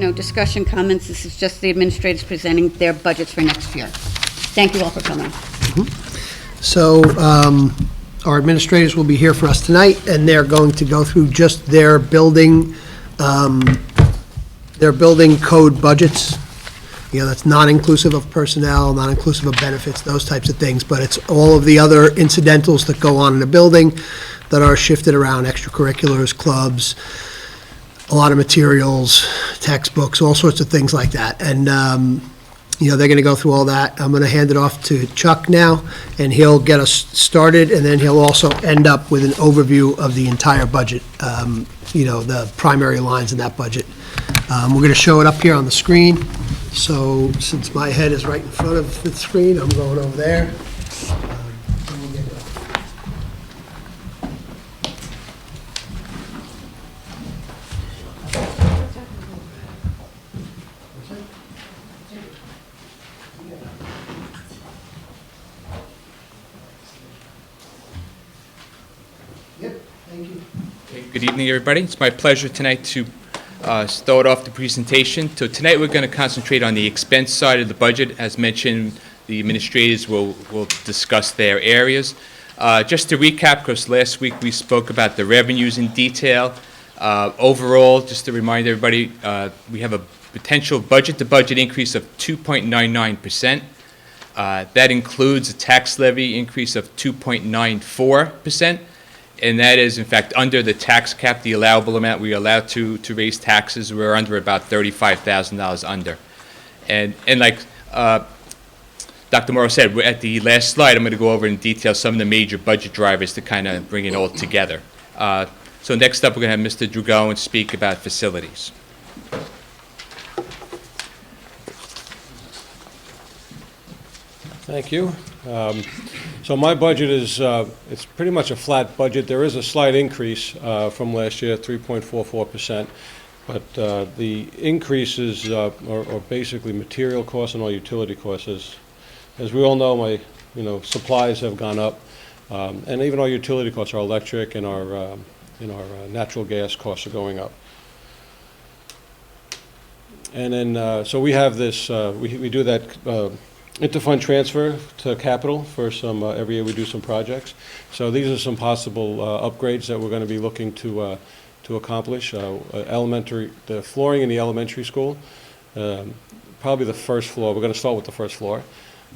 no discussion, comments. This is just the administrators presenting their budgets for next year. Thank you all for coming. So our administrators will be here for us tonight, and they're going to go through just their building code budgets. You know, that's not inclusive of personnel, not inclusive of benefits, those types of things, but it's all of the other incidentals that go on in the building that are shifted around, extracurriculars, clubs, a lot of materials, textbooks, all sorts of things like that. And, you know, they're going to go through all that. I'm going to hand it off to Chuck now, and he'll get us started, and then he'll also end up with an overview of the entire budget, you know, the primary lines in that budget. We're going to show it up here on the screen. So since my head is right in front of the screen, I'm going over there. Yep, thank you. Okay, good evening, everybody. It's my pleasure tonight to start off the presentation. So tonight we're going to concentrate on the expense side of the budget. As mentioned, the administrators will discuss their areas. Just to recap, because last week we spoke about the revenues in detail. Overall, just to remind everybody, we have a potential budget-to-budget increase of 2.99%. That includes a tax levy increase of 2.94%. And that is, in fact, under the tax cap, the allowable amount we are allowed to raise taxes. We're under about $35,000 under. And like Dr. Morrow said, at the last slide, I'm going to go over in detail some of the major budget drivers to kind of bring it all together. So next up, we're going to have Mr. Drugowan speak about facilities. Thank you. So my budget is, it's pretty much a flat budget. There is a slight increase from last year, 3.44%. But the increases are basically material costs and all utility costs. As we all know, supplies have gone up. And even our utility costs, our electric and our natural gas costs are going up. And then, so we have this, we do that interfund transfer to capital for some, every year we do some projects. So these are some possible upgrades that we're going to be looking to accomplish. The flooring in the elementary school, probably the first floor. We're going to start with the first floor.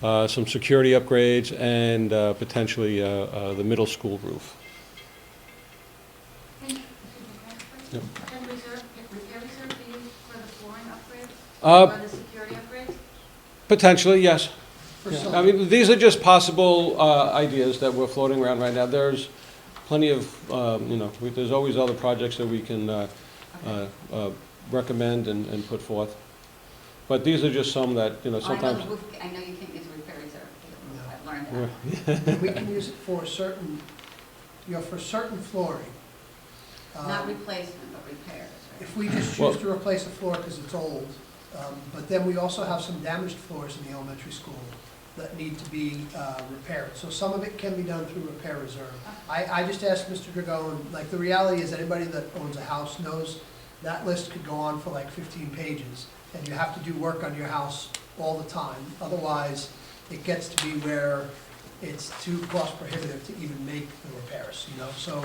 Some security upgrades and potentially the middle school roof. Yep. Can repair reserve be used for the flooring upgrades or the security upgrades? Potentially, yes. Yeah. I mean, these are just possible ideas that we're floating around right now. There's plenty of, there's always other projects that we can recommend and put forth. But these are just some that, sometimes. I know you can't use a repair reserve. No. I've learned that. We can use it for certain, for certain flooring. Not replacement, but repairs. Right? If we just choose to replace a floor because it's old, but then we also have some damaged floors in the elementary school that need to be repaired. So some of it can be done through repair reserve. I just asked Mr. Dragon, like the reality is anybody that owns a house knows that list could go on for like 15 pages and you have to do work on your house all the time. Otherwise, it gets to be where it's too cost prohibitive to even make the repairs, So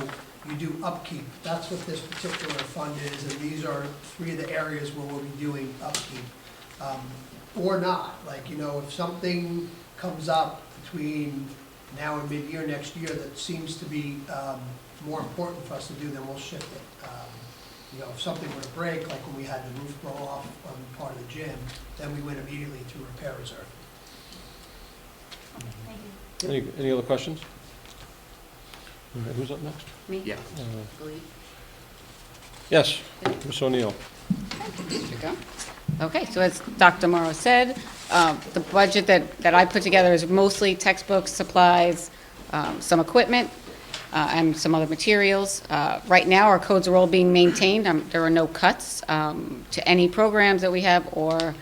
you do upkeep. That's what this particular fund is, and these are three of the areas where we'll be doing upkeep. Or not, if something comes up between now and mid-year next year that seems to be more important for us to do, then we'll shift it. If something were to break, like when we had the roof blow off on part of the gym, then we went immediately to repair reserve. Thank you. Any other questions? All right, who's up next? Me? Yeah. Yes, Ms. O'Neill. Okay, so as Dr. Morrow said, the budget that I put together is mostly textbooks, supplies, some equipment, and some other materials. Right now, our codes are all being maintained. There are no cuts to any programs that we have or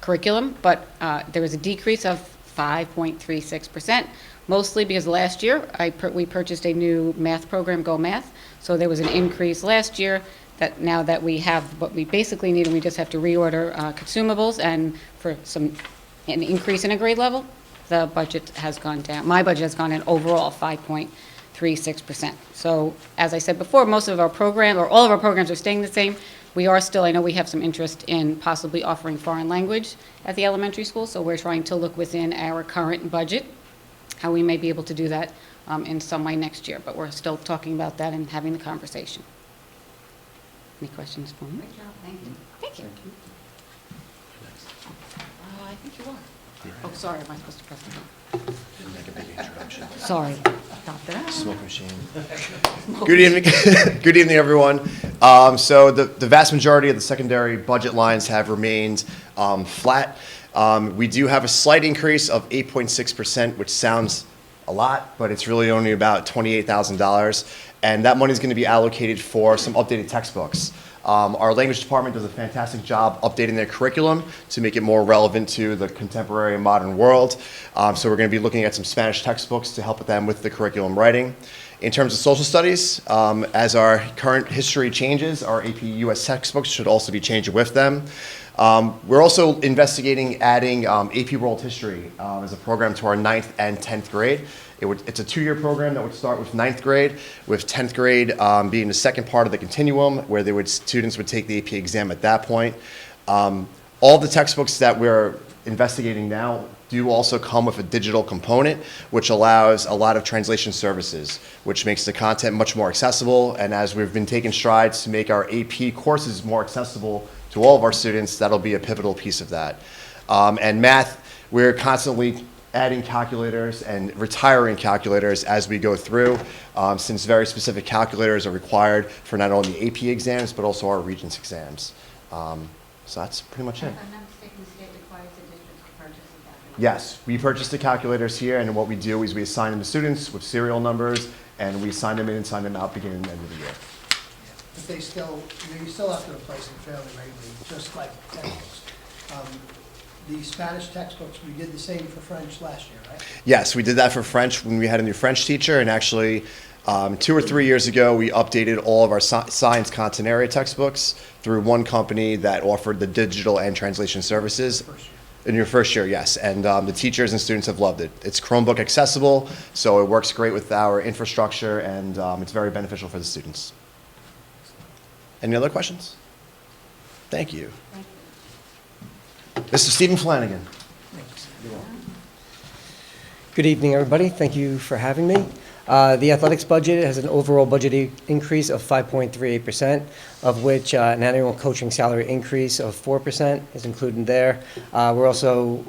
curriculum, but there is a decrease of 5.36%, mostly because last year we purchased a new math program, Go Math, so there was an increase last year. that now that we have what we basically need, and we just have to reorder consumables and for an increase in a grade level, the budget has gone down. My budget has gone in overall 5.36%. So as I said before, most of our program, or all of our programs are staying the same. We are still, I know we have some interest in possibly offering foreign language at the elementary school, so we're trying to look within our current budget, how we may be able to do that in some way next year, but we're still talking about that and having the conversation. Any questions for me? Great job, thank you. Thank you. I think you are. Oh, sorry, am I supposed to press the button? Make a big introduction. Sorry. Stop that. Smoke machine. Good evening, good evening, everyone. So the vast majority of the secondary budget lines have remained flat. We do have a slight increase of 8.6%, which sounds a lot, but it's really only about $28,000. And that money is going to be allocated for some updated textbooks. Our language department does a fantastic job updating their curriculum to make it more relevant to the contemporary and modern world. So we're going to be looking at some Spanish textbooks to help them with the curriculum writing. In terms of social studies, as our current history changes, our AP US textbooks should also be changing with them. We're also investigating adding AP World History as a program to our 9th and 10th grade. It's a 2-year program that would start with 9th grade, with 10th grade being the second part of the continuum, where students would take the AP exam at that point. All the textbooks that we're investigating now do also come with a digital component, which allows a lot of translation services, which makes the content much more accessible. And as we've been taking strides to make our AP courses more accessible to all of our students, that'll be a pivotal piece of that. And math, we're constantly adding calculators and retiring calculators as we go through, since very specific calculators are required for not only AP exams, but also our Regents exams. So that's pretty much it. If I'm not mistaken, the state requires the district to purchase a calculator. Yes, we purchase the calculators here, and what we do is we assign them to students with serial numbers, and we sign them in and sign them out beginning and end of the year. But they still, you still have to replace them fairly regularly, just like textbooks. The Spanish textbooks, we did the same for French last year, right? Yes, we did that for French when we had a new French teacher, and actually 2 or 3 years ago, we updated all of our science continuity textbooks through one company that offered the digital and translation services. First year. In your first year, yes, and the teachers and students have loved it. It's Chromebook accessible, so it works great with our infrastructure, and it's very beneficial for the students. Any other questions? Thank you. Thank you. Mr. Stephen Flanagan. Good evening, everybody. Thank you for having me. The athletics budget has an overall budget increase of 5.38%, of which an annual coaching salary increase of 4% is included there. We're also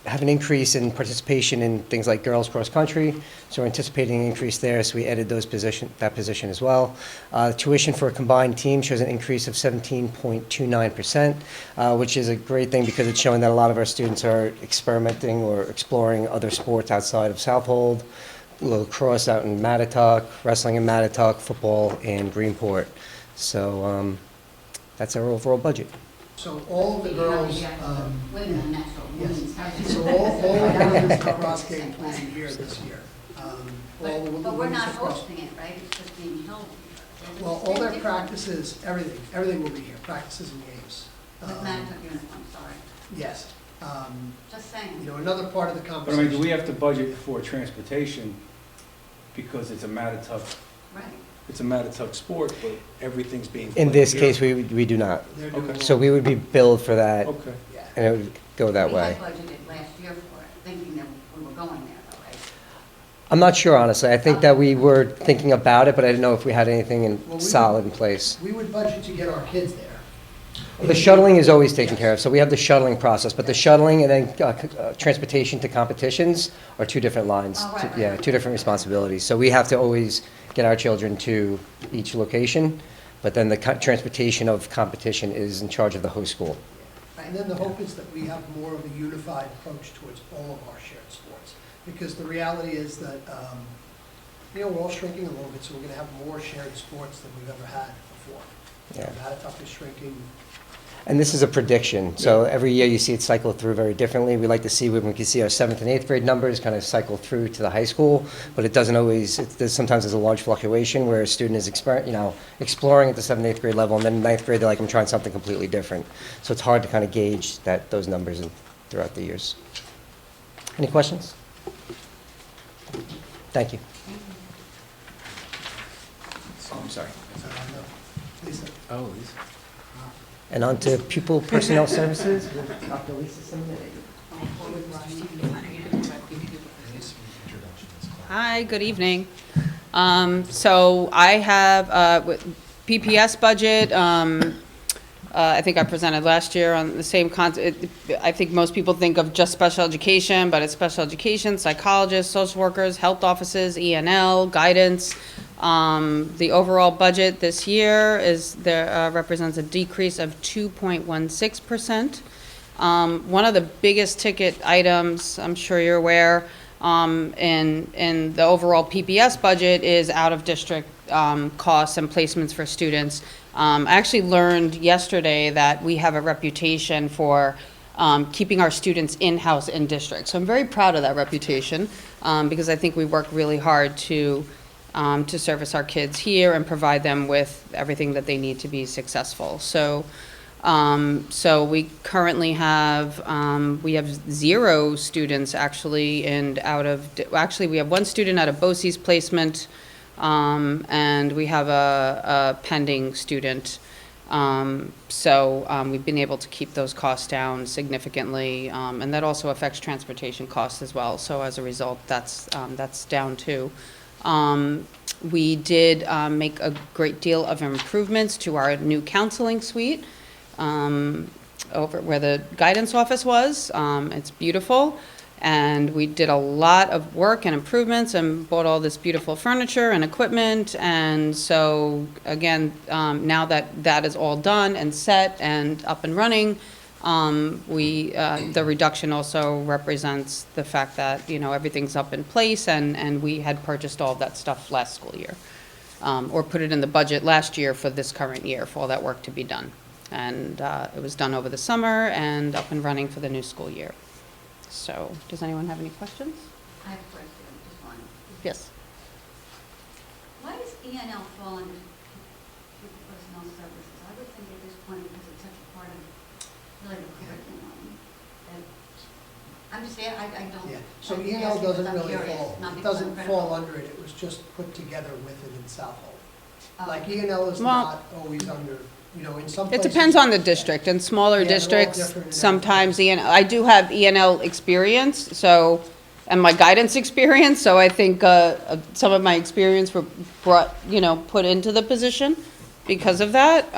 have an increase in participation in things like girls cross country, so we're anticipating an increase there, so we added that position as well. Tuition for a combined team shows an increase of 17.29%, which is a great thing because it's showing that a lot of our students are experimenting or exploring other sports outside of Southold, lacrosse out in Mattatuck, wrestling in Mattatuck, football in Greenport. So that's our overall budget. So all of the girls, Women and natural, women's. yes, so all of the women's cross games will be here this year. All the But we're women's not lacrosse- hosting it, right? It's just being held. Well, all their practices, everything will be here, practices and games. With Mattatuck uniform, sorry. Yes. Just saying. Another part of the But I conversation. mean, do we have to budget for transportation because it's a Mattatuck, Right. it's a Mattatuck sport, but everything's being In played this here? case, we do not. They're doing Okay. So we would be billed for that, Okay. Yeah. and it would go that way. We had budgeted last year for it, thinking that we were going there, though, right? I'm not sure, honestly. I think that we were thinking about it, but I didn't know if we had anything Well, we solid in would- place. We would budget to get our kids there. The shuttling is always taken care of, so we have the shuttling process, but the shuttling and then transportation to competitions are two different lines. Oh, right, right, Yeah, right. two different responsibilities. So we have to always get our children to each location, but then the transportation of competition is in charge of the host school. And then the hope is that we have more of a unified approach towards all of our shared sports. Because the reality is that, we're all shrinking a little bit, so we're gonna have more shared sports than we've ever had before. Yeah. Mattatuck is shrinking. And this is a prediction, so every year you see it cycle through very differently. We like to see when we can see our 7th and 8th grade numbers kind of cycle through to the high school, but it doesn't always, sometimes there's a large fluctuation where a student is exploring at the 7th, 8th grade level, and then in 9th grade, they're like, I'm trying something completely different. So it's hard to kind of gauge those numbers throughout the years. Any questions? Thank you. Oh, I'm sorry. Lisa? Oh, Lisa. And on to pupil personnel services with Dr. Lisa Simon. Hi, good evening. So I have PPS budget. I think I presented last year on the same concept. I think most people think of just special education, but it's special education, psychologists, social workers, health offices, ENL, guidance. The overall budget this year represents a decrease of 2.16%. One of the biggest ticket items, I'm sure you're aware, in the overall PPS budget is out-of-district costs and placements for students. I actually learned yesterday that we have a reputation for keeping our students in-house in district. So I'm very proud of that reputation because I think we work really hard to service our kids here and provide them with everything that they need to be successful. So we currently have, we have 0 students actually, and actually we have 1 student out of BOCES placement, and we have a pending student. We've been able to keep those costs down significantly, and that also affects transportation costs as well. So as a result, that's down too. We did make a great deal of improvements to our new counseling suite over where the guidance office was. It's beautiful. And we did a lot of work and improvements and bought all this beautiful furniture and equipment. And so, again, now that that is all done and set and up and running, the reduction also represents the fact that, everything's up in place and we had purchased all of that stuff last school year. Or put it in the budget last year for this current year for all that work to be done. And it was done over the summer and up and running for the new school year. So, does anyone have any questions? I have a question, just one. Yes. Why does ENL fall under pupil personnel services? I would think at this point, because it's such a part of really the curriculum, that, I'm just saying, I don't. Yeah, so I'm ENL asking doesn't because I'm really curious, fall, not it because I'm doesn't critical. fall under it, it was just put together with it in Southold. Oh. Like ENL is Well- not always under, in some It places. depends on the district. In smaller Yeah, they're all districts, different in sometimes I do have ENL experience, and my guidance experience, so I think some of my experience were put into the position because of that.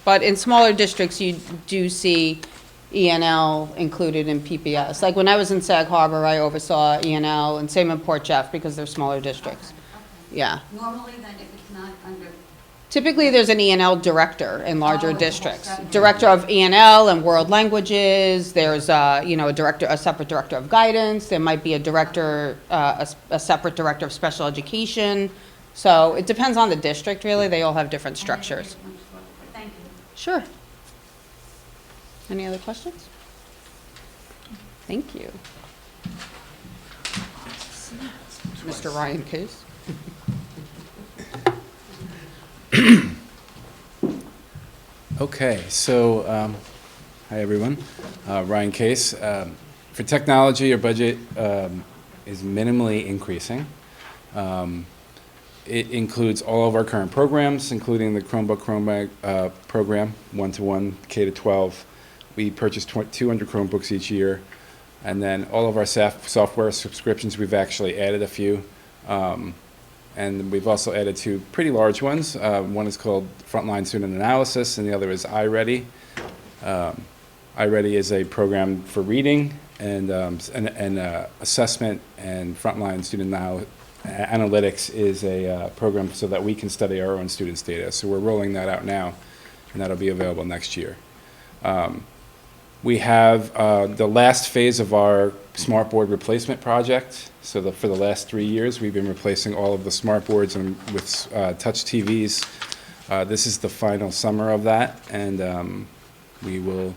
But in smaller districts, you do see ENL included in PPS. Like when I was in Sag Harbor, I oversaw ENL, and same in Port Jeff because they're smaller districts. Okay. Yeah. Normally then, if it's not under, Typically, there's an ENL director in larger Oh, it's a districts. separate- Director of ENL and world languages, there's a separate director of guidance, there might be a director, a separate director of special education. So it depends on the district, really, they all have different structures. thank you. Sure. Any other questions? Thank you. Mr. Ryan Case? Okay, so, hi everyone, Ryan Case. For technology, our budget is minimally increasing. It includes all of our current programs, including the Chromebook program, one-to-one, K-12. We purchase 200 Chromebooks each year. And then all of our software subscriptions, we've actually added a few. And we've also added 2 pretty large ones. One is called Frontline Student Analysis, and the other is iReady. iReady is a program for reading and assessment, and Frontline Student Analytics is a program so that we can study our own students' data. So we're rolling that out now, and that'll be available next year. We have the last phase of our smartboard replacement project. So for the last 3 years, we've been replacing all of the smartboards and with touch TVs. This is the final summer of that, and we will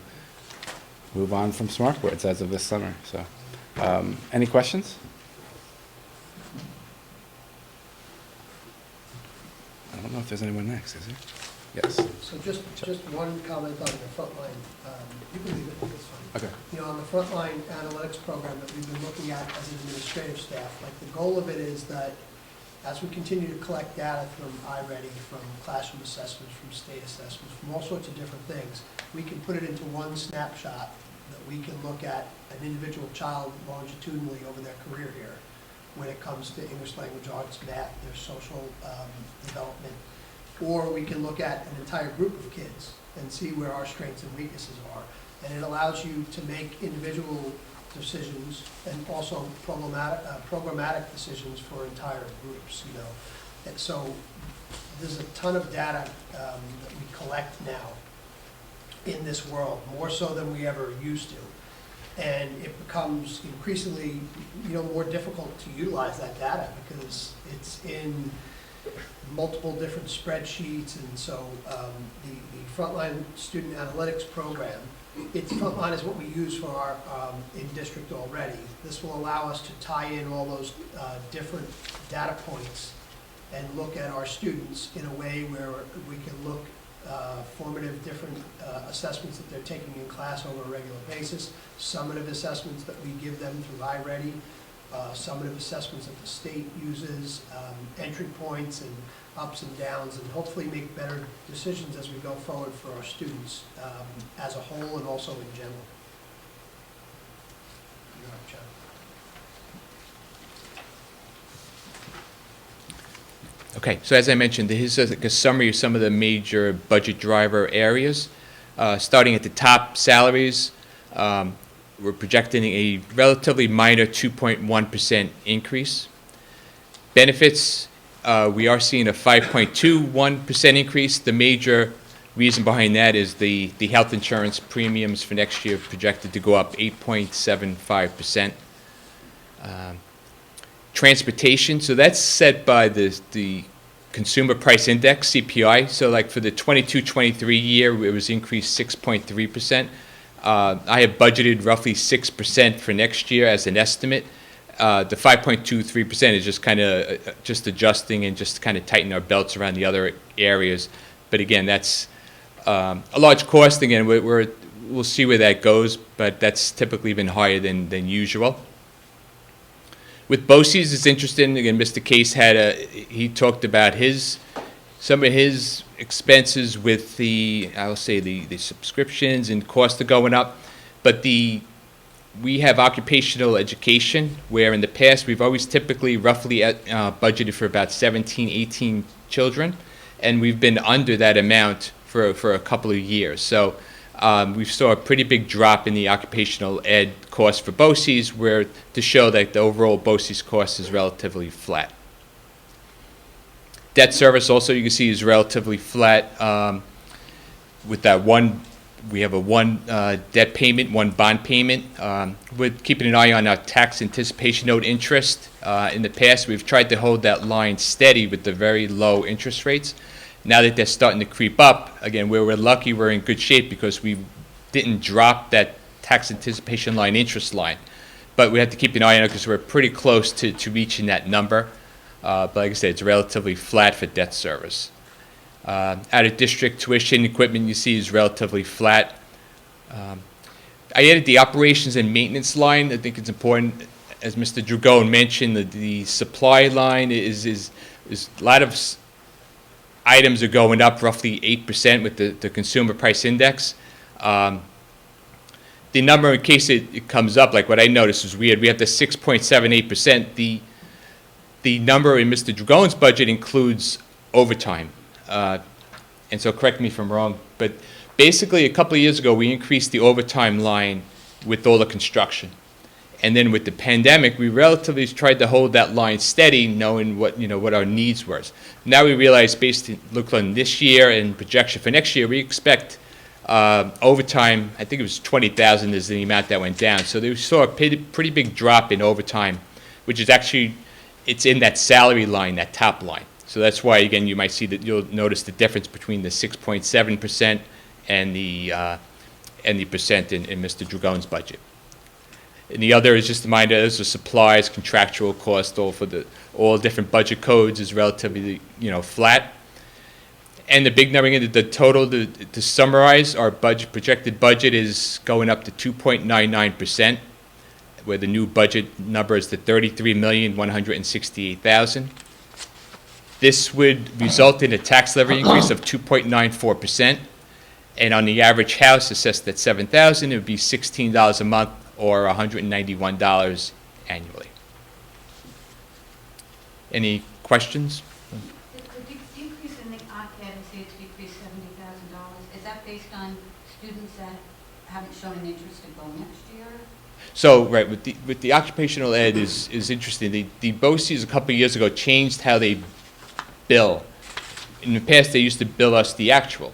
move on from smartboards as of this summer. So, any questions? I don't know if there's anyone next, is there? Yes. So just one comment on the frontline, you can leave it, it's fine. Okay. You know, on the frontline analytics program that we've been looking at as an administrative staff, like the goal of it is that as we continue to collect data from iReady, from classroom assessments, from state assessments, from all sorts of different things, we can put it into one snapshot that we can look at an individual child longitudinally over their career here when it comes to English language arts, math, their social development. Or we can look at an entire group of kids and see where our strengths and weaknesses are. And it allows you to make individual decisions and also programmatic decisions for entire groups, you know. And so there's a ton of data that we collect now in this world, more so than we ever used to. And it becomes increasingly, you know, more difficult to utilize that data because it's in multiple different spreadsheets. And so the Frontline Student Analytics Program, Frontline is what we use for our in-district already. This will allow us to tie in all those different data points and look at our students in a way where we can look formative different assessments that they're taking in class over a regular basis, summative assessments that we give them through iReady, summative assessments that the state uses, entry points and ups and downs, and hopefully make better decisions as we go forward for our students as a whole and also in general. You're up, John. Okay, so as I mentioned, here's a summary of some of the major budget driver areas. Starting at the top, salaries, we're projecting a relatively minor 2.1% increase. Benefits, we are seeing a 5.21% increase. The major reason behind that is the health insurance premiums for next year projected to go up 8.75%. Transportation, so that's set by the Consumer Price Index, CPI. So like for the 22-23 year, it was increased 6.3%. I have budgeted roughly 6% for next year as an estimate. The 5.23% is just kind of just adjusting and just kind of tighten our belts around the other areas. But again, that's a large cost. Again, we'll see where that goes, but that's typically been higher than usual. With BOCES, it's interesting. Again, Mr. Case he talked about some of his expenses with the subscriptions and costs are going up. But we have occupational education, where in the past we've always typically roughly budgeted for about 17, 18 children, and we've been under that amount for a couple of years. So we saw a pretty big drop in the occupational ed cost for BOCES, where to show that the overall BOCES cost is relatively flat. Debt service also, you can see, is relatively flat. With that we have one debt payment, one bond payment. We're keeping an eye on our tax anticipation note interest. In the past, we've tried to hold that line steady with the very low interest rates. Now that they're starting to creep up, again, where we're lucky, we're in good shape because we didn't drop that tax anticipation line interest line. But we have to keep an eye on it because we're pretty close to reaching that number. But like I said, it's relatively flat for debt service. Out-of-district tuition equipment, you see, is relatively flat. I added the operations and maintenance line. I think it's important, as Mr. Dragone mentioned, the supply line is a lot of items are going up roughly 8% with the Consumer Price Index. The number, in case it comes up, like what I noticed was weird, we have the 6.78%. The number in Mr. Dragone's budget includes overtime. And so correct me if I'm wrong, but basically a couple of years ago we increased the overtime line with all the construction. And then with the pandemic, we relatively tried to hold that line steady, knowing what our needs were. Now we realize, based on this year and projection for next year, we expect overtime. I think it was 20,000 is the amount that went down. So we saw a pretty big drop in overtime, which is actually it's in that salary line, that top line. So that's why, again, you might see that you'll notice the difference between the 6.7% and the and the percent in Mr. Dragone's budget. And the other is just a reminder, those are supplies, contractual cost, all different budget codes is relatively, flat. And the big number, the total, to summarize, our projected budget is going up to 2.99%, where the new budget number is the $33,168,000. This would result in a tax levy increase of 2.94%, and on the average house assessed at $7,000, it would be $16 a month or $191 annually. Any questions? The decrease in the OPEB, say it's decreased $70,000, is that based on students that haven't shown an interest to go next year? So, right, with the occupational ed is interesting. The BOCES a couple of years ago changed how they bill. In the past, they used to bill us the actual.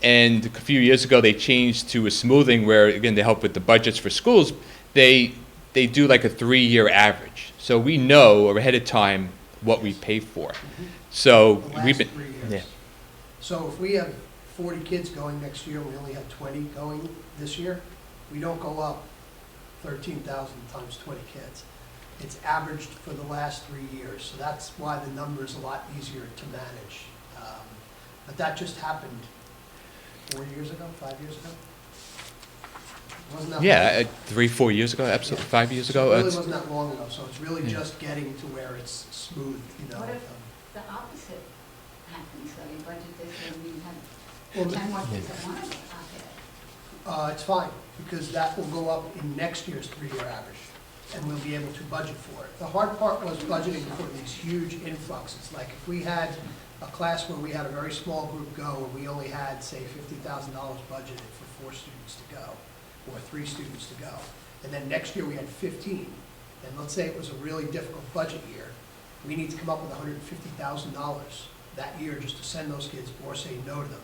And a few years ago, they changed to a smoothing where, again, they help with the budgets for schools. They do like a 3-year average. So we know ahead of time what we pay for. So The we've last been, 3 years. yeah. So if we have 40 kids going next year, we only have 20 going this year, we don't go up 13,000 times 20 kids. It's averaged for the last 3 years, so that's why the number is a lot easier to manage. But that just happened 4 years ago, 5 years ago? Wasn't that long? Yeah, 3-4 years ago, absolutely, 5 years ago. So it really It's- wasn't that long ago, so it's really Yeah. just getting to where it's smooth, What if the opposite happens, so your budget this year, you have Well, 10 more kids that want to go OPEB? It's fine, because that will go up in next year's 3-year average, and we'll be able to budget for it. The hard part was budgeting for these huge influxes. Like if we had a class where we had a very small group go, and we only had, say, $50,000 budgeted for 4 students to go, or 3 students to go, and then next year we had 15, and let's say it was a really difficult budget year, we need to come up with $150,000 that year just to send those kids or say no to them.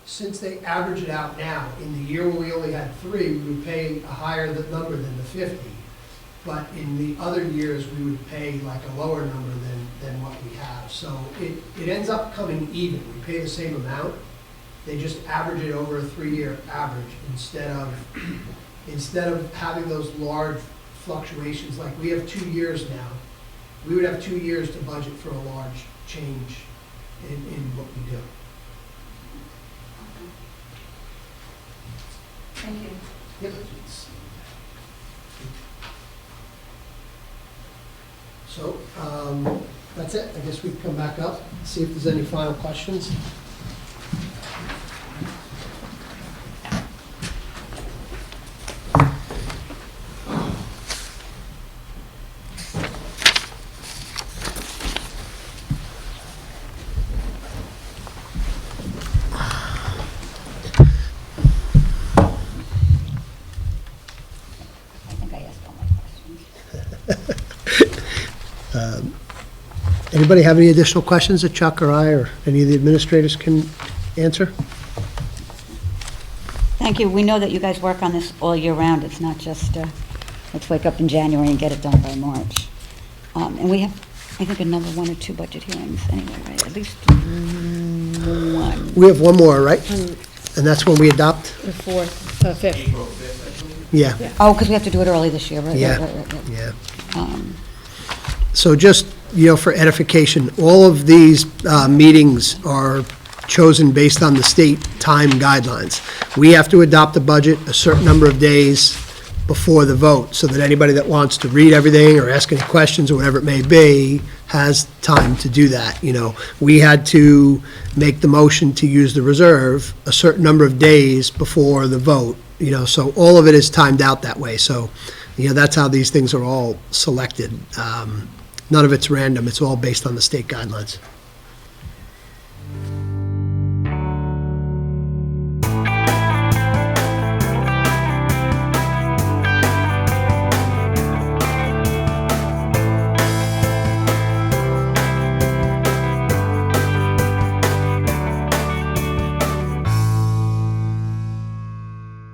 Since they average it out now, in the year where we only had 3, we would pay a higher number than the 50. But in the other years, we would pay like a lower number than what we have. So it ends up coming even. We pay the same amount. They just average it over a 3-year average instead of having those large fluctuations. Like we have 2 years now. We would have 2 years to budget for a large change in what we do. Thank you. Yep. So, that's it. I guess we can come back up, see if there's any final questions. I think I asked all my questions. Anybody have any additional questions that Chuck or I or any of the administrators can answer? Thank you. We know that you guys work on this all year round. It's not just, let's wake up in January and get it done by March. And we have, I think, another 1 or 2 budget hearings anyway, right? At least 1. We have one more, right? And that's when we adopt? The 4th, 5th. Yeah, Oh, because we have to do it early this year, right? Yeah. Right. yeah. So just, for edification, all of these meetings are chosen based on the state time guidelines. We have to adopt a budget a certain number of days before the vote, so that anybody that wants to read everything or ask any questions or whatever it may be has time to do that. We had to make the motion to use the reserve a certain number of days before the vote, so all of it is timed out that way. So, that's how these things are all selected. None of it's random. It's all based on the state guidelines.